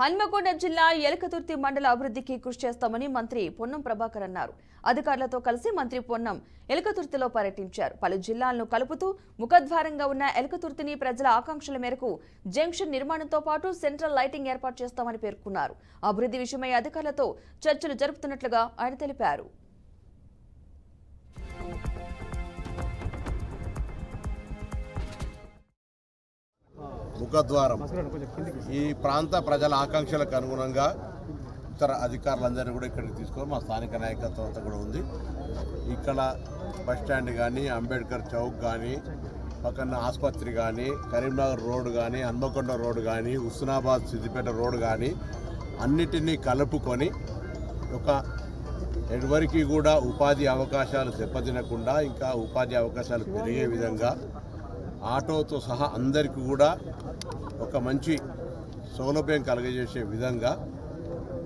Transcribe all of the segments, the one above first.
హన్మకొండ జిల్లా ఎలకతుర్తి మండల అభివృద్ధికి కృషి చేస్తామని మంత్రి పొన్నం ప్రభాకర్ అన్నారు. అధికారులతో కలిసి మంత్రి పొన్నం ఎలకతుర్తిలో పర్యటించారు. పలు జిల్లాలను కలుపుతూ ముఖద్వారంగా ఉన్న ఎలకతుర్తిని ప్రజల ఆకాంక్షల మేరకు జంక్షన్ నిర్మాణంతో పాటు సెంట్రల్ లైటింగ్ ఏర్పాటు చేస్తామని పేర్కొన్నారు. అభివృద్ధి విషయమై అధికారులతో చర్చలు జరుపుతున్నట్లుగా ఆయన తెలిపారు. ముఖద్వారం ఈ ప్రాంత ప్రజల ఆకాంక్షలకు అనుగుణంగా ఇతర అధికారులందరినీ కూడా ఇక్కడికి తీసుకొని మా స్థానిక నాయకత్వం అంతా కూడా ఉంది. ఇక్కడ బస్టాండ్ కానీ, అంబేద్కర్ చౌక్ కానీ, పక్కన ఆసుపత్రి కానీ, కరీంనగర్ రోడ్ కానీ, హన్మకొండ రోడ్ కానీ, హుస్నాబాద్ సిద్దిపేట రోడ్ కానీ అన్నిటినీ కలుపుకొని ఒక ఎవరికి కూడా ఉపాధి అవకాశాలు దెబ్బతినకుండా ఇంకా ఉపాధి అవకాశాలు పెరిగే విధంగా ఆటోతో సహా అందరికీ కూడా ఒక మంచి సౌలభ్యం కలుగజేసే విధంగా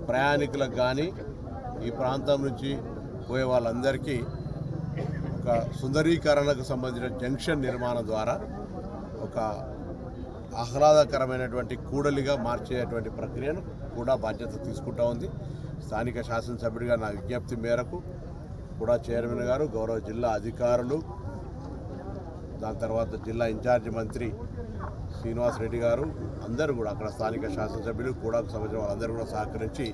ప్రయాణికులకు కానీ ఈ ప్రాంతం నుంచి పోయే వాళ్ళందరికీ ఒక సుందరీకరణకు సంబంధించిన జంక్షన్ నిర్మాణం ద్వారా ఒక ఆహ్లాదకరమైనటువంటి కూడలిగా మార్చేటువంటి ప్రక్రియను కూడా బాధ్యత తీసుకుంటా ఉంది. స్థానిక శాసనసభ్యుడిగా నా విజ్ఞప్తి మేరకు కూడా చైర్మన్ గారు, గౌరవ జిల్లా అధికారులు, దాని తర్వాత జిల్లా ఇన్ఛార్జి మంత్రి శ్రీనివాస్ రెడ్డి గారు అందరూ కూడా అక్కడ స్థానిక శాసనసభ్యులు కూడా సంబంధించిన వాళ్ళందరూ కూడా సహకరించి